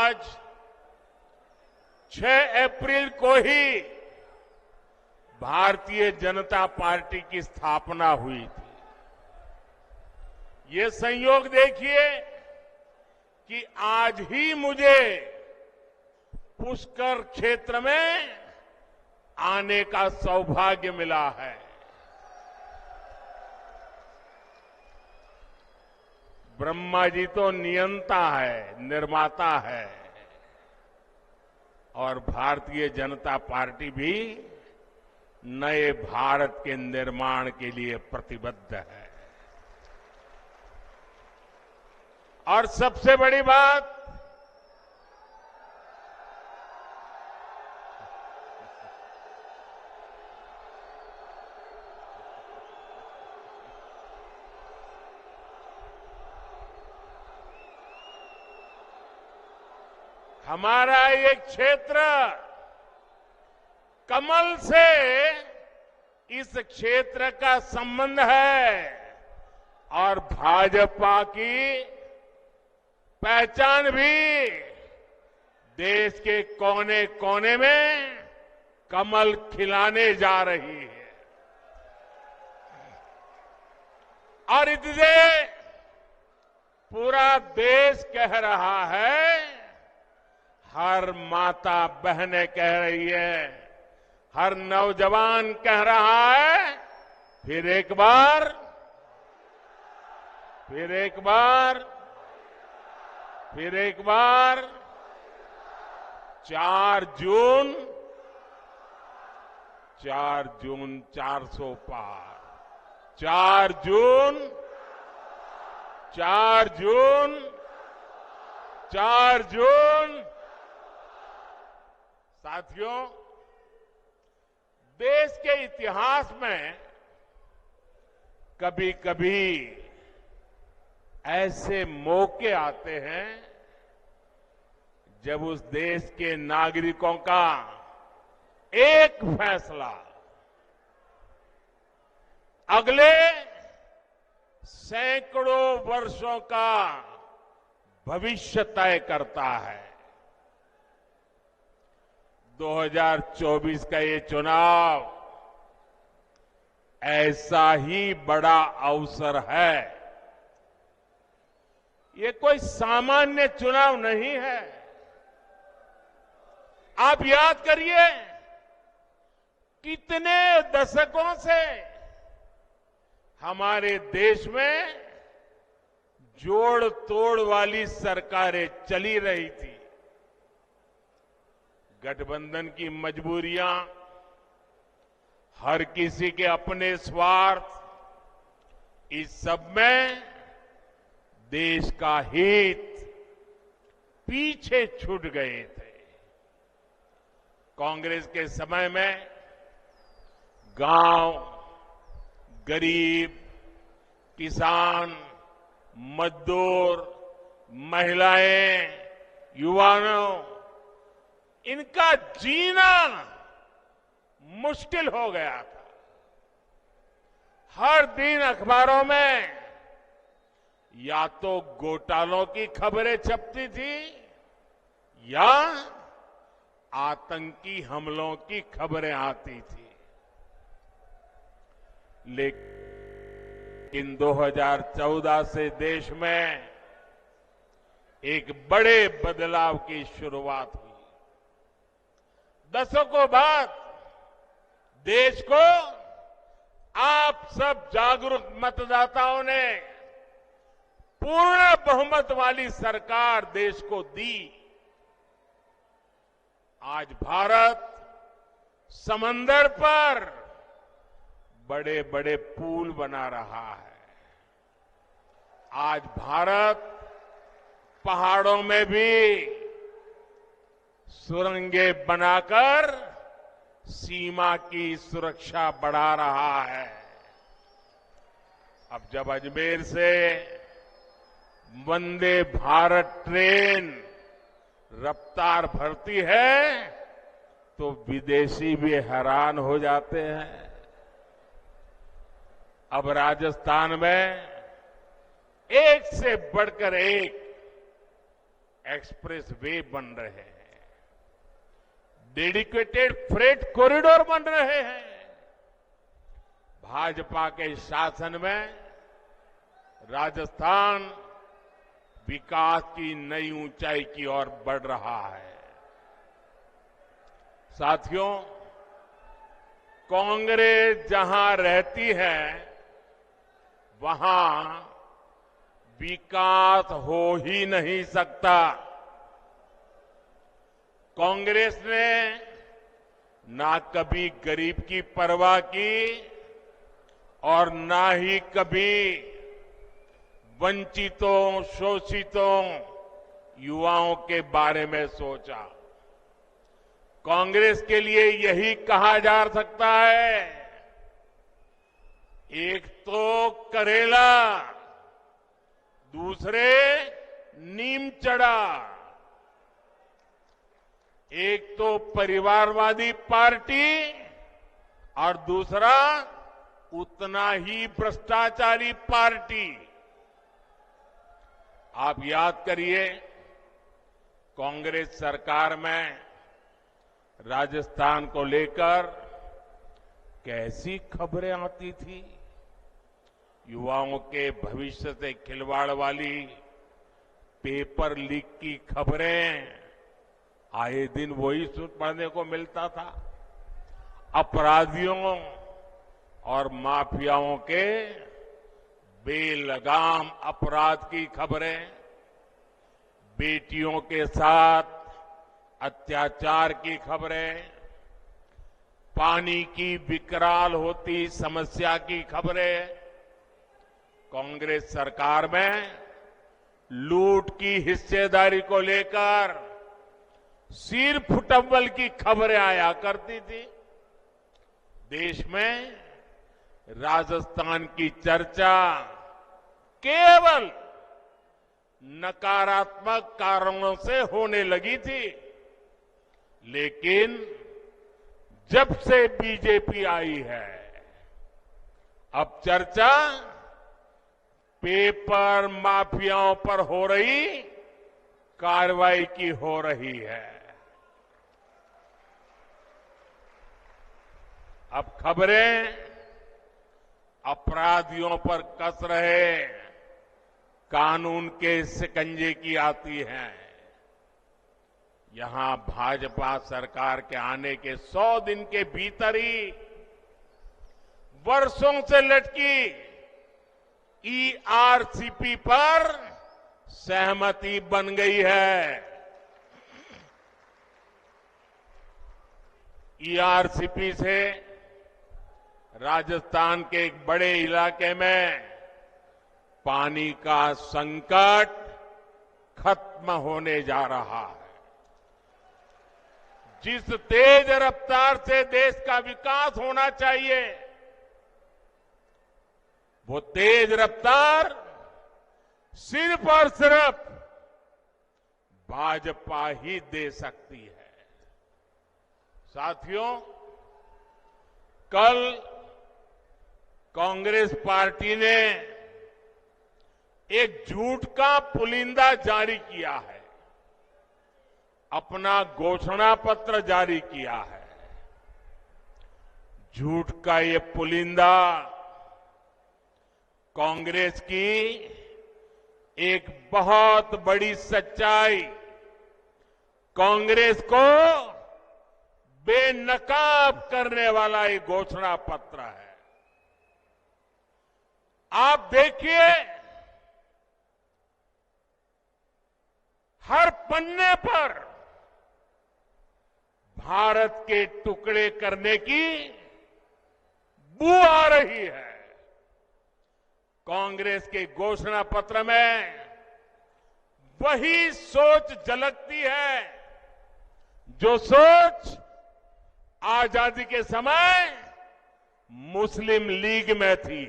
आज 6 अप्रैल को ही भारतीय जनता पार्टी की स्थापना हुई थी। ये संयोग देखिए कि आज ही मुझे पुष्कर क्षेत्र में आने का सौभाग्य मिला है। ब्रह्मा जी तो नियंता है, निर्माता है, और भारतीय जनता पार्टी भी नए भारत के निर्माण के लिए प्रतिबद्ध है। और सबसे बड़ी बात, हमारा ये क्षेत्र कमल से इस क्षेत्र का संबंध है और भाजपा की पहचान भी देश के कोने कोने में कमल खिलाने जा रही है। और इसलिए पूरा देश कह रहा है, हर माता बहनें कह रही है, हर नौजवान कह रहा है, फिर एक बार 4 जून 400 पार, 4 जून। साथियों, देश के इतिहास में कभी कभी ऐसे मौके आते हैं जब उस देश के नागरिकों का एक फैसला अगले सैकड़ों वर्षों का भविष्य तय करता है। 2024 का ये चुनाव ऐसा ही बड़ा अवसर है। ये कोई सामान्य चुनाव नहीं है। आप याद करिए, कितने दशकों से हमारे देश में जोड़ तोड़ वाली सरकारें चली रही थी। गठबंधन की मजबूरियां, हर किसी के अपने स्वार्थ, इस सब में देश का हित पीछे छूट गए थे। कांग्रेस के समय में गांव, गरीब, किसान, मजदूर, महिलाएं, युवाओं, इनका जीना मुश्किल हो गया था। हर दिन अखबारों में या तो घोटालों की खबरें छपती थी या आतंकी हमलों की खबरें आती थी। लेकिन 2014 से देश में एक बड़े बदलाव की शुरुआत हुई। दशकों बाद देश को आप सब जागरूक मतदाताओं ने पूर्ण बहुमत वाली सरकार देश को दी। आज भारत समंदर पर बड़े बड़े पुल बना रहा है। आज भारत पहाड़ों में भी सुरंगें बनाकर सीमा की सुरक्षा बढ़ा रहा है। अब जब अजमेर से वंदे भारत ट्रेन रफ्तार भरती है तो विदेशी भी हैरान हो जाते हैं। अब राजस्थान में एक से बढ़कर एक एक्सप्रेस वे बन रहे हैं, डेडिकेटेड फ्रेट कॉरिडोर बन रहे हैं। भाजपा के शासन में राजस्थान विकास की नई ऊंचाई की ओर बढ़ रहा है। साथियों, कांग्रेस जहां रहती है वहां विकास हो ही नहीं सकता। कांग्रेस ने ना कभी गरीब की परवाह की और ना ही कभी वंचितों, शोषितों, युवाओं के बारे में सोचा। कांग्रेस के लिए यही कहा जा सकता है, एक तो करेला, दूसरे नीम चढ़ा। एक तो परिवारवादी पार्टी और दूसरा उतना ही भ्रष्टाचारी पार्टी। आप याद करिए, कांग्रेस सरकार में राजस्थान को लेकर कैसी खबरें आती थी। युवाओं के भविष्य से खिलवाड़ वाली पेपर लीक की खबरें आए दिन वही पढ़ने को मिलता था। अपराधियों और माफियाओं के बेलगाम अपराध की खबरें, बेटियों के साथ अत्याचार की खबरें, पानी की विकराल होती समस्या की खबरें, कांग्रेस सरकार में लूट की हिस्सेदारी को लेकर सिर फुटम्बल की खबरें आया करती थी। देश में राजस्थान की चर्चा केवल नकारात्मक कारणों से होने लगी थी, लेकिन जब से बीजेपी आई है, अब चर्चा पेपर माफियाओं पर हो रही कार्रवाई की हो रही है। अब खबरें अपराधियों पर कस रहे कानून के शिकंजे की आती हैं। यहां भाजपा सरकार के आने के 100 दिन के भीतर ही वर्षों से लटकी ईआरसीपी पर सहमति बन गई है। ईआरसीपी से राजस्थान के एक बड़े इलाके में पानी का संकट खत्म होने जा रहा है। जिस तेज रफ्तार से देश का विकास होना चाहिए, वो तेज रफ्तार सिर्फ और सिर्फ भाजपा ही दे सकती है। साथियों, कल कांग्रेस पार्टी ने एक झूठ का पुलिंदा जारी किया है, अपना घोषणा पत्र जारी किया है। झूठ का ये पुलिंदा कांग्रेस की एक बहुत बड़ी सच्चाई, कांग्रेस को बेनकाब करने वाला एक घोषणा पत्र है। आप देखिए, हर पन्ने पर भारत के टुकड़े करने की बू आ रही है। कांग्रेस के घोषणा पत्र में वही सोच झलकती है जो सोच आजादी के समय मुस्लिम लीग में थी।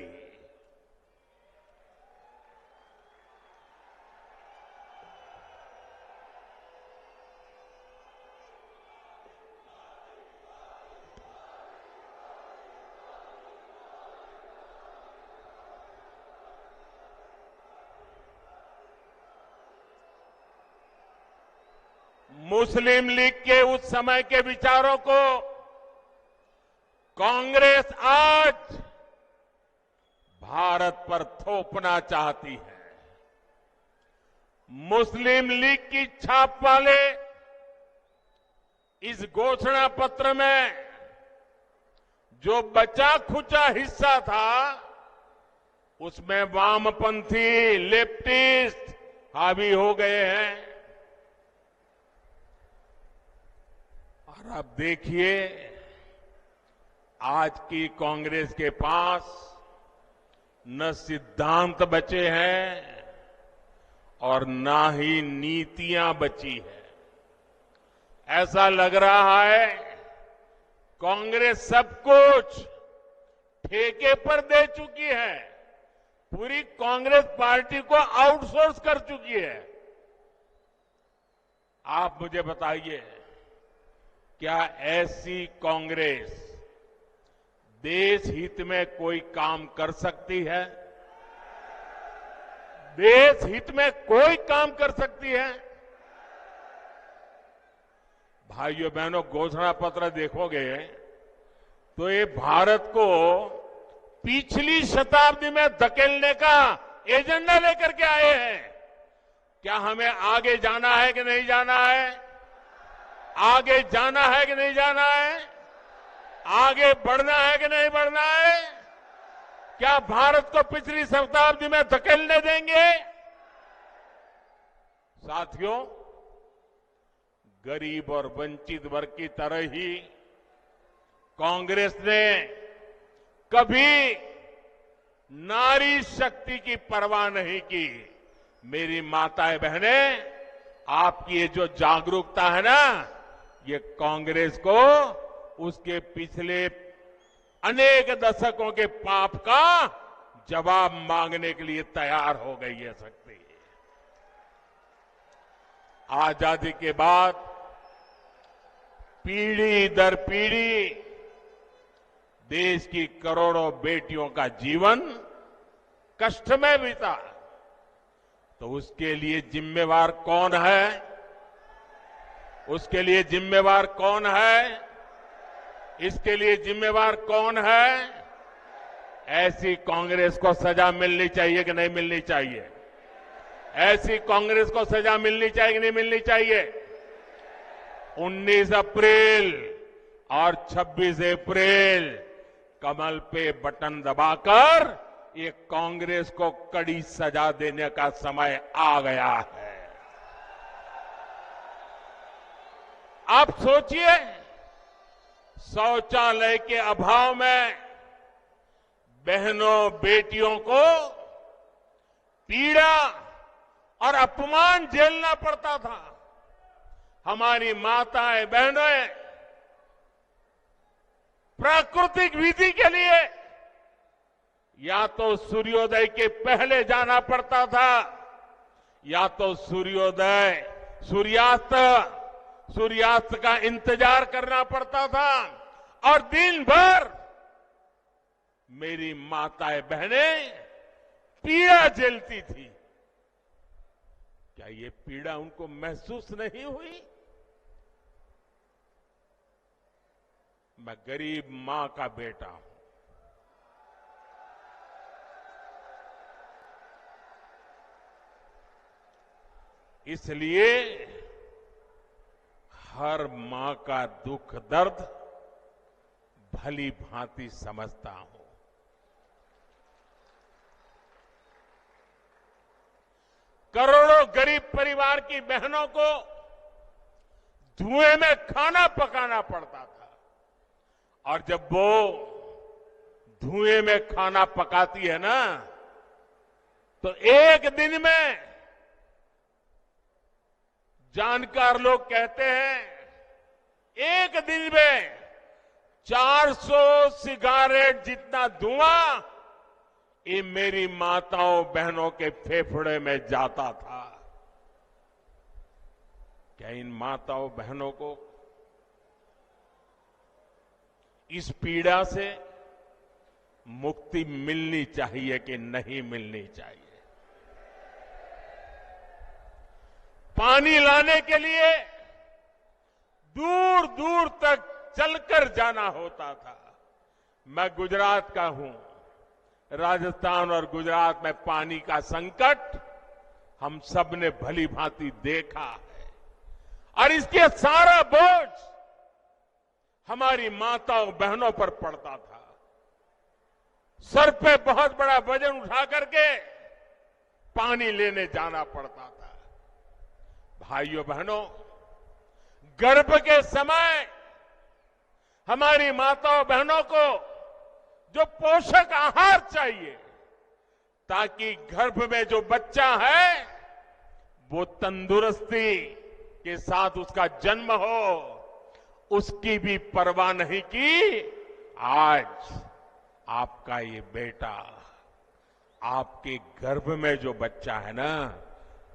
मुस्लिम लीग के उस समय के विचारों को कांग्रेस आज भारत पर थोपना चाहती है। मुस्लिम लीग की छाप वाले इस घोषणा पत्र में जो बचा खुचा हिस्सा था उसमें वामपंथी लेफ्टिस्ट हावी हो गए हैं। और अब देखिए आज की कांग्रेस के पास न सिद्धांत बचे हैं और न ही नीतियां बची है। ऐसा लग रहा है कांग्रेस सब कुछ ठेके पर दे चुकी है, पूरी कांग्रेस पार्टी को आउटसोर्स कर चुकी है। आप मुझे बताइए, क्या ऐसी कांग्रेस देश हित में कोई काम कर सकती है? देश हित में कोई काम कर सकती है? भाइयों बहनों, घोषणा पत्र देखोगे तो ये भारत को पिछली शताब्दी में धकेलने का एजेंडा लेकर के आए हैं। क्या हमें आगे जाना है कि नहीं जाना है? आगे जाना है कि नहीं जाना है? आगे बढ़ना है कि नहीं बढ़ना है? क्या भारत को पिछली शताब्दी में धकेलने देंगे? साथियों, गरीब और वंचित वर्ग की तरह ही कांग्रेस ने कभी नारी शक्ति की परवाह नहीं की। मेरी माताएं बहनें, आपकी ये जो जागरूकता है ना, ये कांग्रेस को उसके पिछले अनेक दशकों के पाप का जवाब मांगने के लिए तैयार हो गई है शक्ति। आजादी के बाद पीढ़ी दर पीढ़ी देश की करोड़ों बेटियों का जीवन कष्ट में बीता, तो उसके लिए जिम्मेवार कौन है? उसके लिए जिम्मेवार कौन है? इसके लिए जिम्मेवार कौन है? ऐसी कांग्रेस को सजा मिलनी चाहिए कि नहीं मिलनी चाहिए? ऐसी कांग्रेस को सजा मिलनी चाहिए कि नहीं मिलनी चाहिए? 19 अप्रैल और 26 अप्रैल कमल पे बटन दबाकर ये कांग्रेस को कड़ी सजा देने का समय आ गया है। आप सोचिए, शौचालय के अभाव में बहनों बेटियों को पीड़ा और अपमान झेलना पड़ता था। हमारी माताएं बहनें प्राकृतिक विधि के लिए या तो सूर्योदय के पहले जाना पड़ता था, या तो सूर्यास्त का इंतजार करना पड़ता था, और दिन भर मेरी माताएं बहनें पीड़ा झेलती थी। क्या ये पीड़ा उनको महसूस नहीं हुई? मैं गरीब मां का बेटा हूं। इसलिए हर मां का दुख दर्द भली भांति समझता हूं। करोड़ों गरीब परिवार की बहनों को धुएं में खाना पकाना पड़ता था, और जब वो धुएं में खाना पकाती है ना, तो एक दिन में जानकार लोग कहते हैं एक दिन में 400 सिगारेट जितना धुआं ये मेरी माताओं बहनों के फेफड़े में जाता था। क्या इन माताओं बहनों को इस पीड़ा से मुक्ति मिलनी चाहिए कि नहीं मिलनी चाहिए? पानी लाने के लिए दूर दूर तक चलकर जाना होता था। मैं गुजरात का हूं। राजस्थान और गुजरात में पानी का संकट हम सब ने भली भांति देखा है और इसके सारा बोझ हमारी माताओं बहनों पर पड़ता था। सर पे बहुत बड़ा वजन उठा करके पानी लेने जाना पड़ता था। भाइयों बहनों, गर्भ के समय हमारी माताओं बहनों को जो पोषक आहार चाहिए ताकि गर्भ में जो बच्चा है वो तंदुरुस्ती के साथ उसका जन्म हो, उसकी भी परवाह नहीं की। आज आपका ये बेटा आपके गर्भ में जो बच्चा है ना,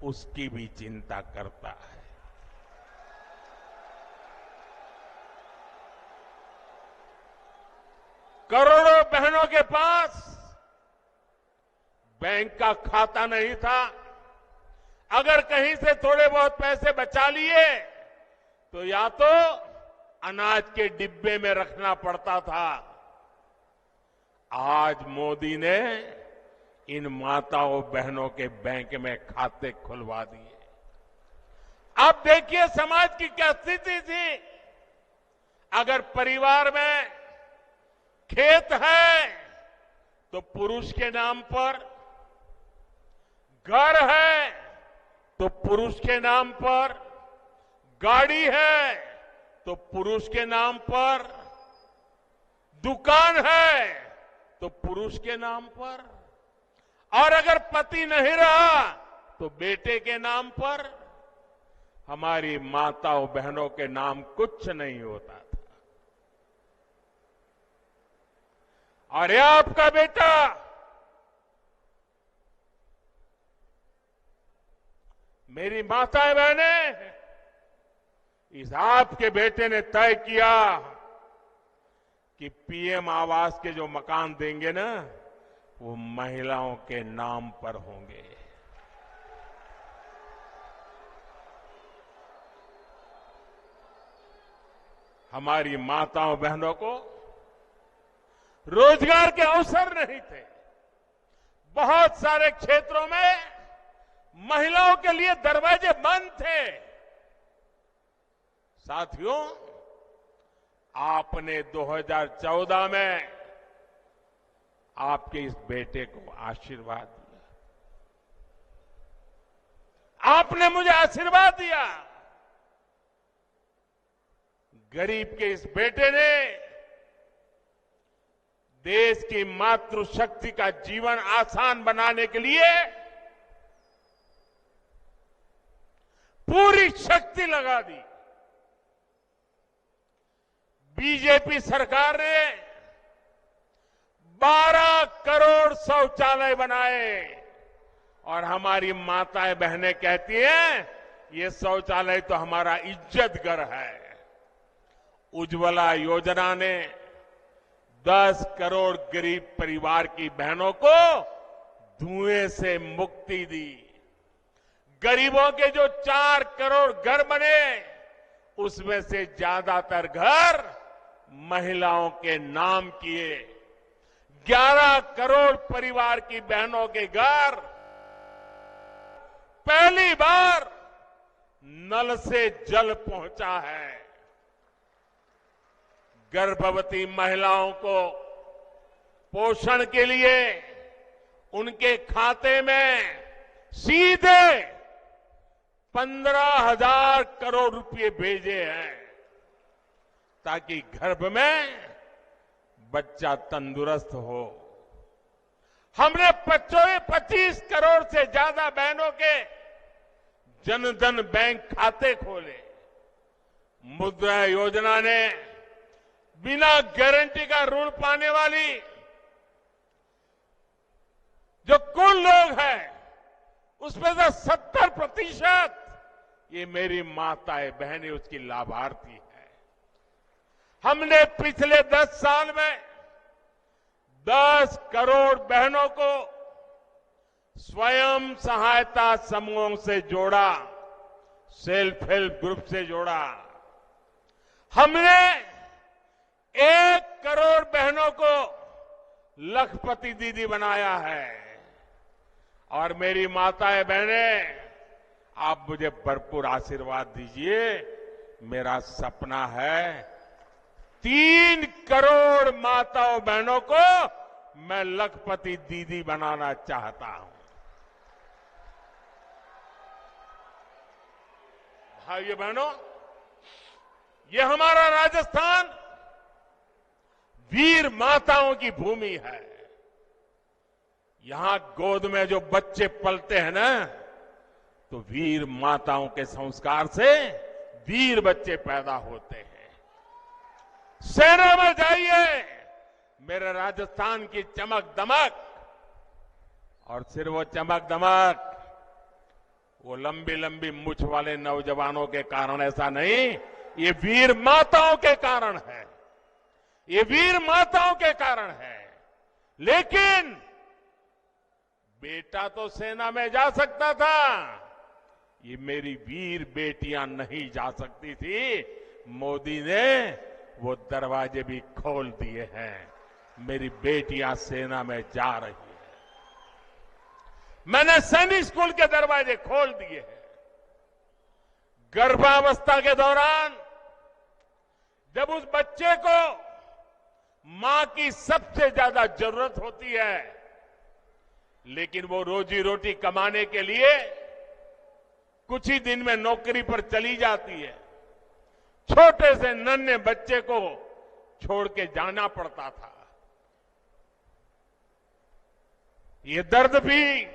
उसकी भी चिंता करता है। करोड़ों बहनों के पास बैंक का खाता नहीं था। अगर कहीं से थोड़े बहुत पैसे बचा लिए तो या तो अनाज के डिब्बे में रखना पड़ता था। आज मोदी ने इन माताओं बहनों के बैंक में खाते खुलवा दिए। आप देखिए समाज की क्या स्थिति थी। अगर परिवार में खेत है तो पुरुष के नाम पर, घर है तो पुरुष के नाम पर, गाड़ी है तो पुरुष के नाम पर, दुकान है तो पुरुष के नाम पर, और अगर पति नहीं रहा तो बेटे के नाम पर। हमारी माताओं बहनों के नाम कुछ नहीं होता था। और ये आपका बेटा मेरी माताएं बहनें, इस आपके बेटे ने तय किया कि पीएम आवास के जो मकान देंगे ना, वो महिलाओं के नाम पर होंगे। हमारी माताओं बहनों को रोजगार के अवसर नहीं थे। बहुत सारे क्षेत्रों में महिलाओं के लिए दरवाजे बंद थे। साथियों, आपने 2014 में आपके इस बेटे को आशीर्वाद दिया। आपने मुझे आशीर्वाद दिया। गरीब के इस बेटे ने देश की मातृशक्ति का जीवन आसान बनाने के लिए पूरी शक्ति लगा दी। बीजेपी सरकार ने 12 करोड़ शौचालय बनाए और हमारी माताएं बहनें कहती हैं, ये शौचालय तो हमारा इज्जत घर है। उज्ज्वला योजना ने 10 करोड़ गरीब परिवार की बहनों को धुएं से मुक्ति दी। गरीबों के जो 4 करोड़ घर बने, उसमें से ज्यादातर घर महिलाओं के नाम किए। 11 करोड़ परिवार की बहनों के घर पहली बार नल से जल पहुंचा है। गर्भवती महिलाओं को पोषण के लिए उनके खाते में सीधे 15,000 करोड़ रुपए भेजे हैं ताकि गर्भ में बच्चा तंदुरुस्त हो। हमने 25 करोड़ से ज्यादा बहनों के जनधन बैंक खाते खोले। मुद्रा योजना ने बिना गारंटी का ऋण पाने वाली जो कुल लोग हैं, उसमें से 70% ये मेरी माताएं बहनें उसकी लाभार्थी है। हमने पिछले 10 साल में 10 करोड़ बहनों को स्वयं सहायता समूहों से जोड़ा, सेल्फ हेल्प ग्रुप से जोड़ा। हमने 1 करोड़ बहनों को लखपति दीदी बनाया है। और मेरी माताएं बहनें, आप मुझे भरपूर आशीर्वाद दीजिए। मेरा सपना है 3 करोड़ माताओं बहनों को मैं लखपति दीदी बनाना चाहता हूं। भाइयों बहनों, ये हमारा राजस्थान वीर माताओं की भूमि है। यहां गोद में जो बच्चे पलते हैं ना, तो वीर माताओं के संस्कार से वीर बच्चे पैदा होते हैं। सेना में जाइए, मेरे राजस्थान की चमक दमक, और सिर्फ वो चमक दमक वो लंबी लंबी मूछ वाले नौजवानों के कारण ऐसा नहीं, ये वीर माताओं के कारण है। ये वीर माताओं के कारण है। लेकिन बेटा तो सेना में जा सकता था, ये मेरी वीर बेटियां नहीं जा सकती थी। मोदी ने वो दरवाजे भी खोल दिए हैं। मेरी बेटियां सेना में जा रही है। मैंने सैनिक स्कूल के दरवाजे खोल दिए हैं। गर्भावस्था के दौरान जब उस बच्चे को मां की सबसे ज्यादा जरूरत होती है, लेकिन वो रोजी रोटी कमाने के लिए कुछ ही दिन में नौकरी पर चली जाती है, छोटे से नन्हे बच्चे को छोड़ के जाना पड़ता था। ये दर्द भी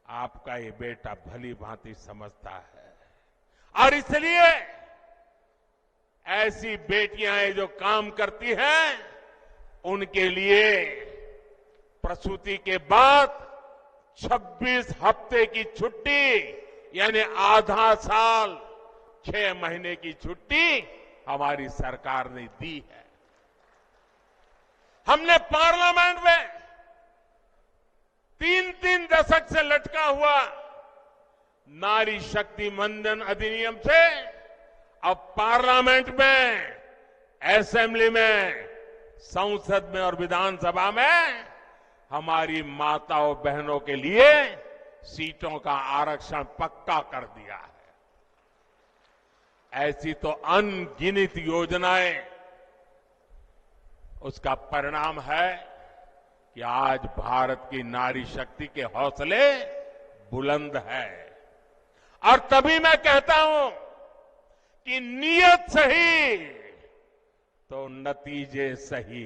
आपका ये बेटा भली भांति समझता है। और इसलिए ऐसी बेटियां जो काम करती हैं, उनके लिए प्रसूति के बाद 26 हफ्ते की छुट्टी, यानी आधा साल 6 महीने की छुट्टी हमारी सरकार ने दी है। हमने पार्लियामेंट में 3-3 दशक से लटका हुआ नारी शक्ति वंदन अधिनियम से अब पार्लियामेंट में, असेंबली में, संसद में और विधानसभा में हमारी माताओं बहनों के लिए सीटों का आरक्षण पक्का कर दिया है। ऐसी तो अनगिनत योजनाएं, उसका परिणाम है कि आज भारत की नारी शक्ति के हौसले बुलंद है। और तभी मैं कहता हूं कि नीयत सही तो नतीजे सही।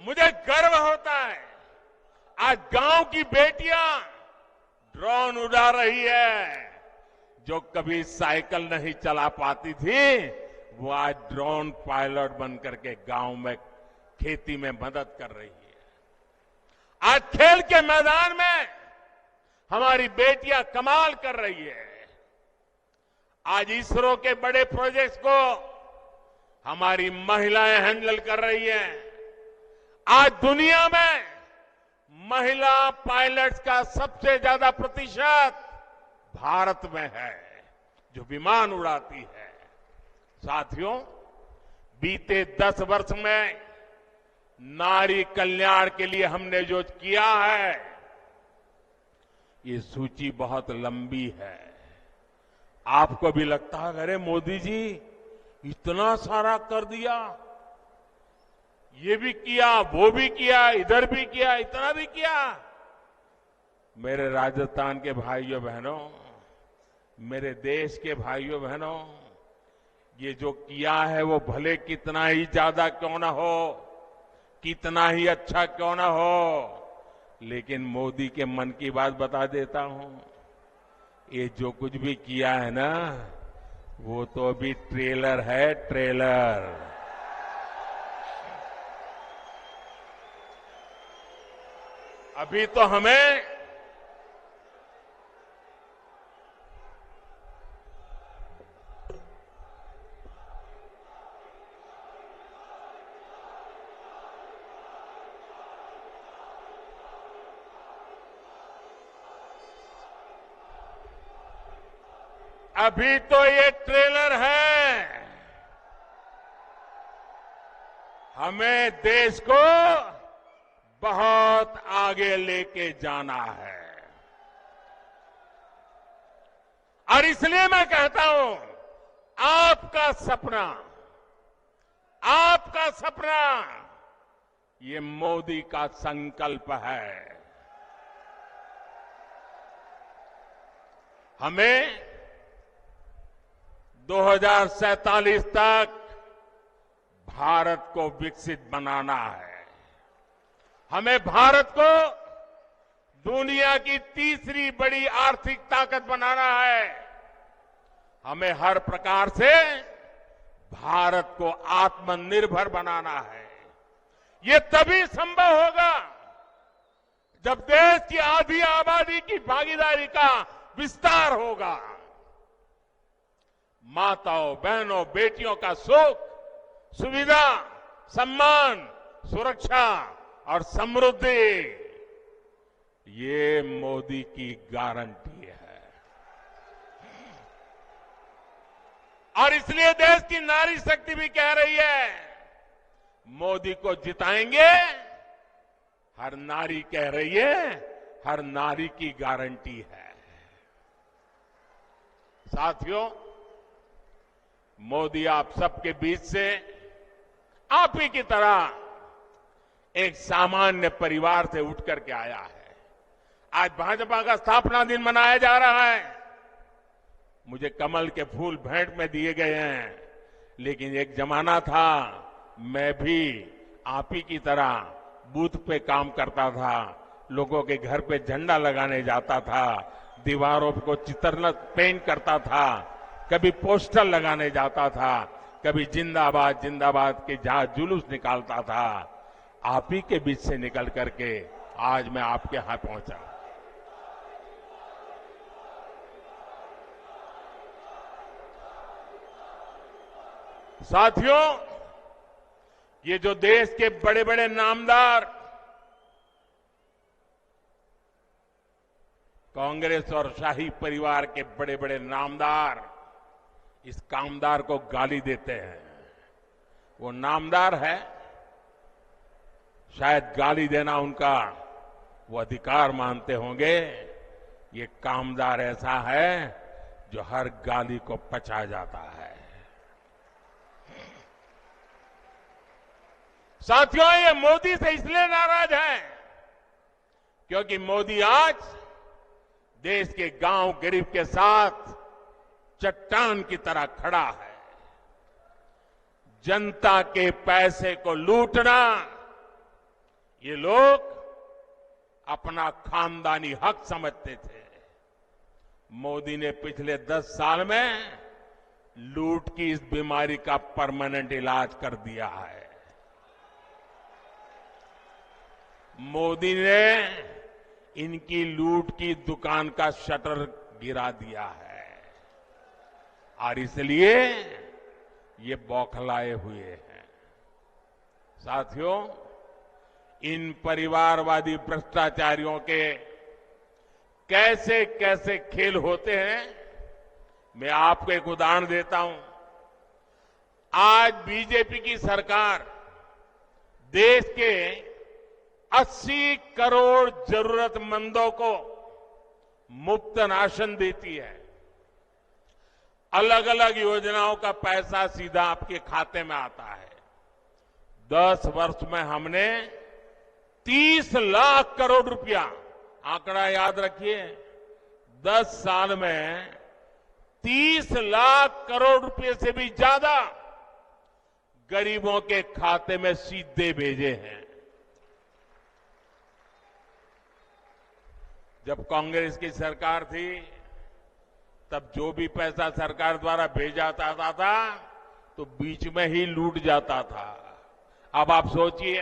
मुझे गर्व होता है, आज गांव की बेटियां ड्रोन उड़ा रही है। जो कभी साइकिल नहीं चला पाती थी, वो आज ड्रोन पायलट बनकर के गांव में खेती में मदद कर रही है। आज खेल के मैदान में हमारी बेटियां कमाल कर रही है। आज इसरो के बड़े प्रोजेक्ट्स को हमारी महिलाएं हैंडल कर रही हैं। आज दुनिया में महिला पायलट्स का सबसे ज्यादा प्रतिशत भारत में है, जो विमान उड़ाती है। साथियों, बीते 10 वर्ष में नारी कल्याण के लिए हमने जो किया है, ये सूची बहुत लंबी है। आपको भी लगता है, अरे मोदी जी इतना सारा कर दिया, ये भी किया, वो भी किया, इधर भी किया, इतना भी किया। मेरे राजस्थान के भाइयों बहनों, मेरे देश के भाइयों बहनों, ये जो किया है वो भले कितना ही ज्यादा क्यों ना हो, कितना ही अच्छा क्यों ना हो, लेकिन मोदी के मन की बात बता देता हूं। ये जो कुछ भी किया है ना, वो तो अभी ट्रेलर है, ट्रेलर। अभी तो हमें अभी तो ये ट्रेलर है। हमें देश को बहुत आगे लेके जाना है और इसलिए मैं कहता हूं, आपका सपना ये मोदी का संकल्प है। हमें 2047 तक भारत को विकसित बनाना है। हमें भारत को दुनिया की तीसरी बड़ी आर्थिक ताकत बनाना है। हमें हर प्रकार से भारत को आत्मनिर्भर बनाना है। ये तभी संभव होगा जब देश की आधी आबादी की भागीदारी का विस्तार होगा। माताओं, बहनों, बेटियों का सुख, सुविधा, सम्मान, सुरक्षा और समृद्धि, ये मोदी की गारंटी है। और इसलिए देश की नारी शक्ति भी कह रही है, मोदी को जिताएंगे। हर नारी कह रही है, हर नारी की गारंटी है। साथियों, मोदी आप सबके बीच से आप ही की तरह एक सामान्य परिवार से उठ करके आया है। आज भाजपा का स्थापना दिन मनाया जा रहा है। मुझे कमल के फूल भेंट में दिए गए हैं, लेकिन एक जमाना था मैं भी आप ही की तरह बूथ पे काम करता था, लोगों के घर पे झंडा लगाने जाता था, दीवारों को चित्र पेंट करता था, कभी पोस्टर लगाने जाता था, कभी जिंदाबाद जिंदाबाद के जहां जुलूस निकालता था। आप ही के बीच से निकल करके आज मैं आपके यहां पहुंचा। साथियों, ये जो देश के बड़े बड़े नामदार कांग्रेस और शाही परिवार के बड़े बड़े नामदार इस कामदार को गाली देते हैं, वो नामदार है, शायद गाली देना उनका वो अधिकार मानते होंगे। ये कामदार ऐसा है जो हर गाली को पचा जाता है। साथियों, ये मोदी से इसलिए नाराज है क्योंकि मोदी आज देश के गांव गरीब के साथ चट्टान की तरह खड़ा है। जनता के पैसे को लूटना ये लोग अपना खानदानी हक समझते थे। मोदी ने पिछले 10 साल में लूट की इस बीमारी का परमानेंट इलाज कर दिया है। मोदी ने इनकी लूट की दुकान का शटर गिरा दिया है और इसलिए ये बौखलाए हुए हैं। साथियों, इन परिवारवादी भ्रष्टाचारियों के कैसे कैसे खेल होते हैं, मैं आपको एक उदाहरण देता हूं। आज बीजेपी की सरकार देश के 80 करोड़ जरूरतमंदों को मुफ्त राशन देती है। अलग अलग योजनाओं का पैसा सीधा आपके खाते में आता है। 10 वर्ष में हमने 30 लाख करोड़ रुपया, आंकड़ा याद रखिए, 10 साल में 30 लाख करोड़ रुपए से भी ज्यादा गरीबों के खाते में सीधे भेजे हैं। जब कांग्रेस की सरकार थी तब जो भी पैसा सरकार द्वारा भेजा जाता था तो बीच में ही लूट जाता था। अब आप सोचिए,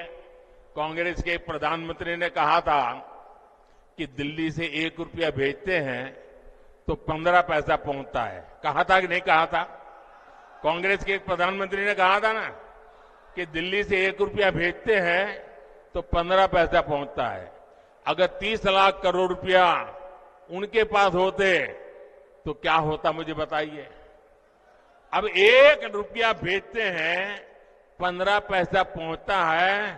कांग्रेस के प्रधानमंत्री ने कहा था कि दिल्ली से 1 रुपया भेजते हैं तो 15 पैसा पहुंचता है। कहा था कि नहीं कहा था? कांग्रेस के एक प्रधानमंत्री ने कहा था ना कि दिल्ली से 1 रुपया भेजते हैं तो 15 पैसा पहुंचता है। अगर 30 लाख करोड़ रुपया उनके पास होते तो क्या होता मुझे बताइए। अब 1 रुपया भेजते हैं, 15 पैसा पहुंचता है,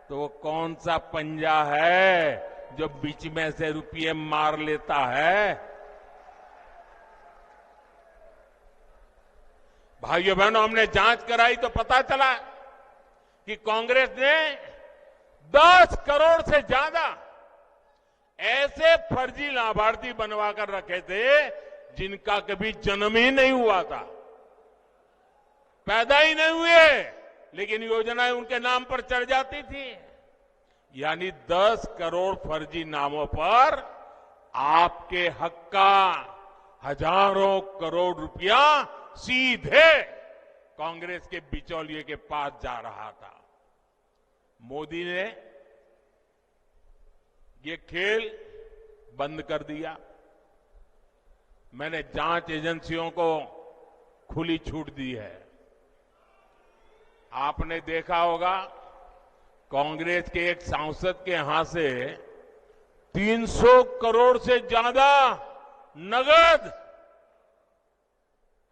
तो वो कौन सा पंजा है जो बीच में से रुपये मार लेता है। भाइयों बहनों, हमने जांच कराई तो पता चला कि कांग्रेस ने 10 करोड़ से ज्यादा ऐसे फर्जी लाभार्थी बनवा कर रखे थे जिनका कभी जन्म ही नहीं हुआ था, पैदा ही नहीं हुए, लेकिन योजनाएं उनके नाम पर चढ़ जाती थी। यानी 10 करोड़ फर्जी नामों पर आपके हक का हजारों करोड़ रुपया सीधे कांग्रेस के बिचौलिए के पास जा रहा था। मोदी ने ये खेल बंद कर दिया। मैंने जांच एजेंसियों को खुली छूट दी है। आपने देखा होगा कांग्रेस के एक सांसद के यहां से 300 करोड़ से ज्यादा नगद,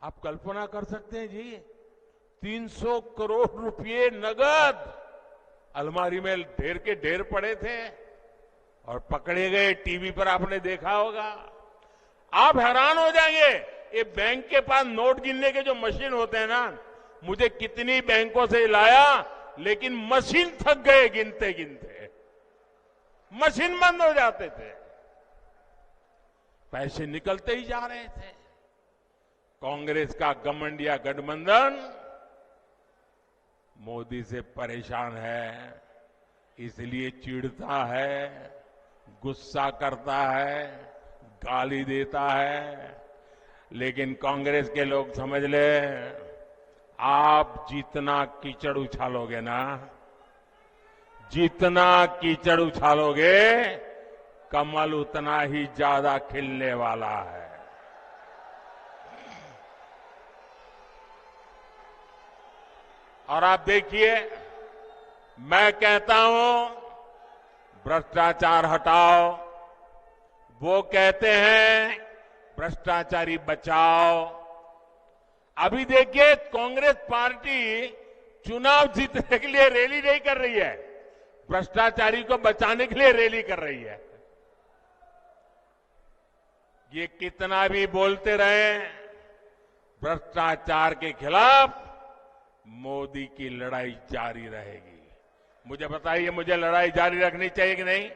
आप कल्पना कर सकते हैं जी, 300 करोड़ रुपए नगद अलमारी में ढेर के ढेर पड़े थे और पकड़े गए। टीवी पर आपने देखा होगा। आप हैरान हो जाएंगे, ये बैंक के पास नोट गिनने के जो मशीन होते हैं ना, मुझे कितनी बैंकों से लाया, लेकिन मशीन थक गए गिनते गिनते, मशीन बंद हो जाते थे, पैसे निकलते ही जा रहे थे। कांग्रेस का घमंडिया गठबंधन मोदी से परेशान है, इसलिए चिढ़ता है, गुस्सा करता है, गाली देता है। लेकिन कांग्रेस के लोग समझ ले, आप जितना कीचड़ उछालोगे ना, जितना कीचड़ उछालोगे, कमल उतना ही ज्यादा खिलने वाला है। और आप देखिए, मैं कहता हूं भ्रष्टाचार हटाओ, वो कहते हैं भ्रष्टाचारी बचाओ। अभी देखिए, कांग्रेस पार्टी चुनाव जीतने के लिए रैली नहीं कर रही है, भ्रष्टाचारी को बचाने के लिए रैली कर रही है। ये कितना भी बोलते रहे, भ्रष्टाचार के खिलाफ मोदी की लड़ाई जारी रहेगी। मुझे बताइए, मुझे लड़ाई जारी रखनी चाहिए कि नहीं?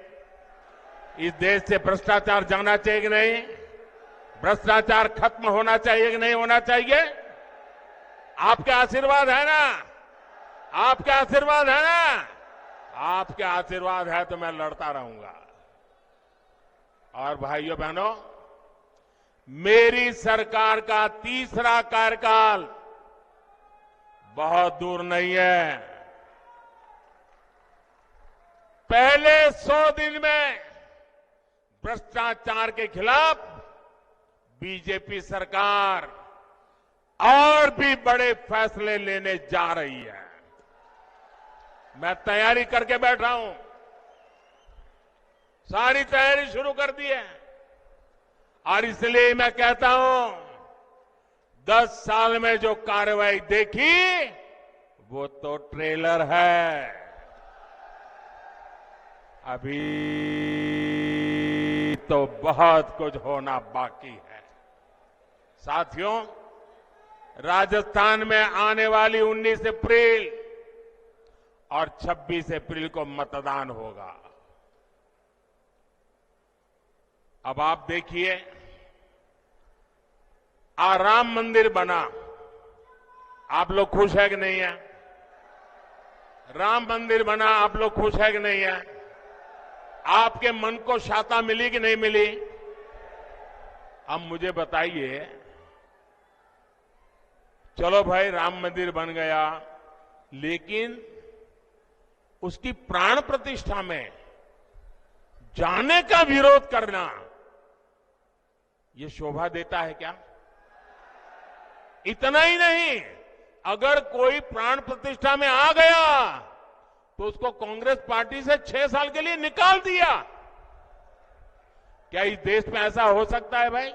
इस देश से भ्रष्टाचार जाना चाहिए कि नहीं? भ्रष्टाचार खत्म होना चाहिए कि नहीं होना चाहिए? आपके आशीर्वाद है ना? आपके आशीर्वाद है ना? आपके आशीर्वाद है तो मैं लड़ता रहूंगा। और भाइयों बहनों, मेरी सरकार का तीसरा कार्यकाल बहुत दूर नहीं है। पहले 100 दिन में भ्रष्टाचार के खिलाफ बीजेपी सरकार और भी बड़े फैसले लेने जा रही है। मैं तैयारी करके बैठा हूं, सारी तैयारी शुरू कर दी है। और इसलिए मैं कहता हूं, 10 साल में जो कार्रवाई देखी वो तो ट्रेलर है, अभी तो बहुत कुछ होना बाकी है। साथियों, राजस्थान में आने वाली 19 अप्रैल और 26 अप्रैल को मतदान होगा। अब आप देखिए, राम मंदिर बना, आप लोग खुश है कि नहीं है? राम मंदिर बना, आप लोग खुश है कि नहीं है? आपके मन को शांति मिली कि नहीं मिली? अब मुझे बताइए, चलो भाई राम मंदिर बन गया, लेकिन उसकी प्राण प्रतिष्ठा में जाने का विरोध करना, यह शोभा देता है क्या? इतना ही नहीं, अगर कोई प्राण प्रतिष्ठा में आ गया तो उसको कांग्रेस पार्टी से 6 साल के लिए निकाल दिया। क्या इस देश में ऐसा हो सकता है भाई?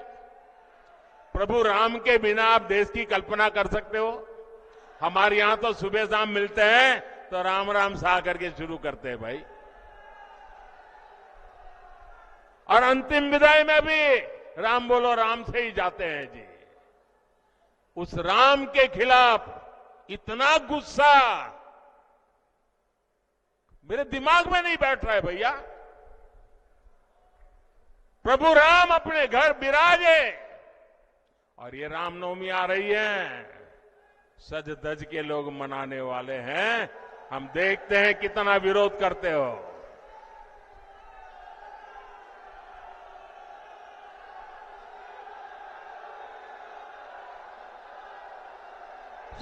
प्रभु राम के बिना आप देश की कल्पना कर सकते हो? हमारे यहां तो सुबह शाम मिलते हैं तो राम राम सा करके शुरू करते हैं भाई। और अंतिम विदाई में भी राम बोलो राम से ही जाते हैं जी। उस राम के खिलाफ इतना गुस्सा मेरे दिमाग में नहीं बैठ रहा है भैया। प्रभु राम अपने घर विराजे और ये रामनवमी आ रही है, सज धज के लोग मनाने वाले हैं। हम देखते हैं कितना विरोध करते हो।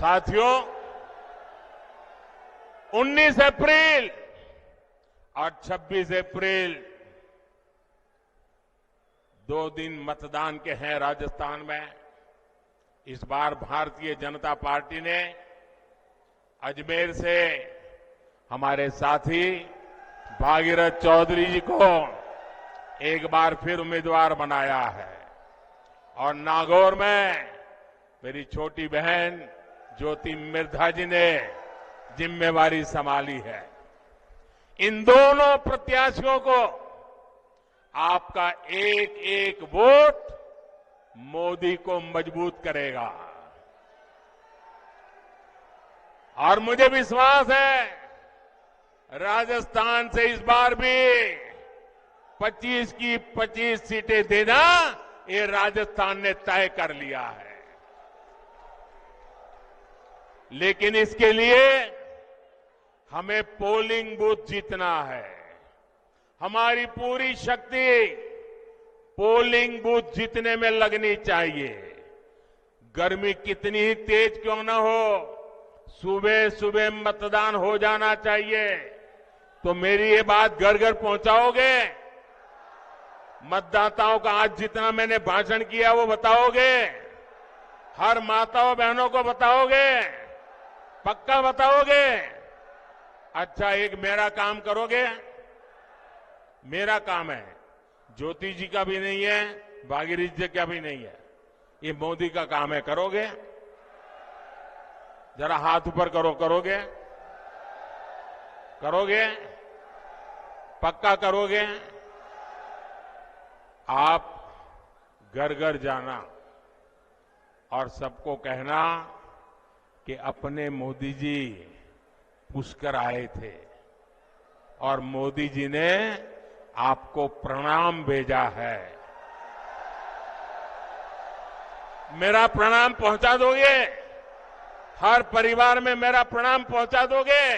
साथियों, 19 अप्रैल और 26 अप्रैल 2 दिन मतदान के हैं राजस्थान में। इस बार भारतीय जनता पार्टी ने अजमेर से हमारे साथी भागीरथ चौधरी जी को एक बार फिर उम्मीदवार बनाया है और नागौर में मेरी छोटी बहन ज्योति मिर्धा जी ने जिम्मेवारी संभाली है। इन दोनों प्रत्याशियों को आपका एक एक वोट मोदी को मजबूत करेगा और मुझे विश्वास है राजस्थान से इस बार भी 25 की 25 सीटें देना ये राजस्थान ने तय कर लिया है। लेकिन इसके लिए हमें पोलिंग बूथ जीतना है। हमारी पूरी शक्ति पोलिंग बूथ जीतने में लगनी चाहिए। गर्मी कितनी ही तेज क्यों न हो, सुबह सुबह मतदान हो जाना चाहिए। तो मेरी ये बात घर घर पहुंचाओगे? मतदाताओं का आज जितना मैंने भाषण किया वो बताओगे? हर माताओं बहनों को बताओगे? पक्का बताओगे? अच्छा, एक मेरा काम करोगे? मेरा काम है, ज्योति जी का भी नहीं है, भागीरथ जी का भी नहीं है, ये मोदी का काम है। करोगे? जरा हाथ ऊपर करो। करोगे? करोगे? पक्का करोगे? आप घर घर जाना और सबको कहना कि अपने मोदी जी पुष्कर आए थे और मोदी जी ने आपको प्रणाम भेजा है। मेरा प्रणाम पहुंचा दोगे? हर परिवार में मेरा प्रणाम पहुंचा दोगे?